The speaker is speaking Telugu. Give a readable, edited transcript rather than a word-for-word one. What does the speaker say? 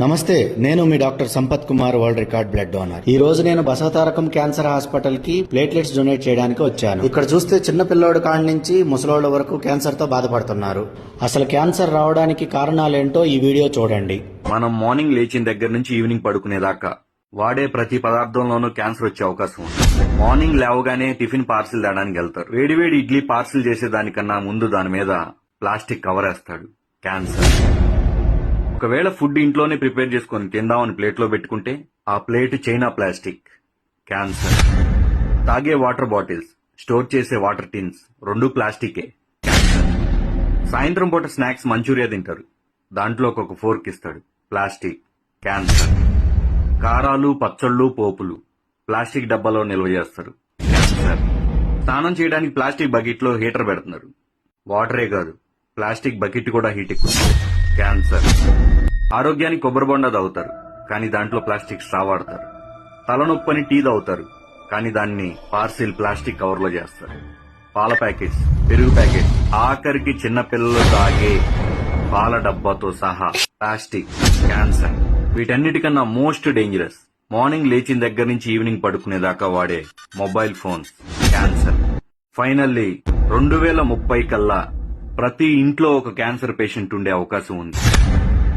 నమస్తే, నేను మీ doctor Sampath Kumar, world record blood donor. ఈ రోజు నేను బసవతారకం క్యాన్సర్ హాస్పిటల్ కి ప్లేట్లెట్స్ డొనేట్ చేయడానికి వచ్చాను. ఇక్కడ చూస్తే చిన్న పిల్లోడు కాడి నుంచి ముసలోళ్ళ వరకు క్యాన్సర్ తో బాధపడుతున్నారు. అసలు క్యాన్సర్ రావడానికి కారణాలేంటో ఈ వీడియో చూడండి. మనం మార్నింగ్ లేచిన దగ్గర నుంచి ఈవినింగ్ పడుకునేదాకా వాడే ప్రతి పదార్థంలోనూ క్యాన్సర్ వచ్చే అవకాశం ఉంది. మార్నింగ్ లేవగానే టిఫిన్ పార్సిల్ తేడానికి వెళ్తారు. వేడివేడి ఇడ్లీ పార్సిల్ చేసేదానికన్నా ముందు దాని మీద ప్లాస్టిక్ కవర్ వేస్తాడు. క్యాన్సర్. ఒకవేళ ఫుడ్ ఇంట్లోనే ప్రిపేర్ చేసుకుని తిందామని ప్లేట్లో పెట్టుకుంటే ఆ ప్లేట్ చైనా ప్లాస్టిక్. క్యాన్సర్. తాగే వాటర్ బాటిల్స్, స్టోర్ చేసే వాటర్ టిన్స్ రెండు ప్లాస్టికే. క్యాన్సర్. సాయంత్రం పూట స్నాక్స్ మంచూరియా తింటారు, దాంట్లో ఒక ఫోర్క్ ఇస్తాడు. ప్లాస్టిక్. క్యాన్సర్. కారాలు, పచ్చళ్ళు, పోపులు ప్లాస్టిక్ డబ్బాలో నిల్వ చేస్తారు. క్యాన్సర్. స్నానం చేయడానికి ప్లాస్టిక్ బకెట్ లో హీటర్ పెడుతున్నారు. వాటరే కాదు, ప్లాస్టిక్ బకెట్ కూడా హీట్ ఎక్కువ. క్యాన్సర్. ఆరోగ్యానికి కొబ్బరి బొండ తాగుతారు, కానీ దాంట్లో ప్లాస్టిక్ స్ట్రా వాడతారు. తలనొప్పని టీ తాగుతారు, కానీ దాన్ని పార్సిల్ ప్లాస్టిక్ కవర్ లో చేస్తారు. పాల ప్యాకెట్స్, పెరుగు ప్యాకెట్స్, ఆఖరికి చిన్న పిల్లలు తాగే పాల డబ్బాతో సహా ప్లాస్టిక్. క్యాన్సర్. వీటన్నిటికన్నా మోస్ట్ డేంజరస్ మార్నింగ్ లేచిన దగ్గర నుంచి ఈవినింగ్ పడుకునేదాకా వాడే మొబైల్ ఫోన్స్. క్యాన్సర్. ఫైనల్లీ 2030 కల్లా ప్రతి ఇంట్లో ఒక క్యాన్సర్ పేషెంట్ ఉండే అవకాశం ఉంది.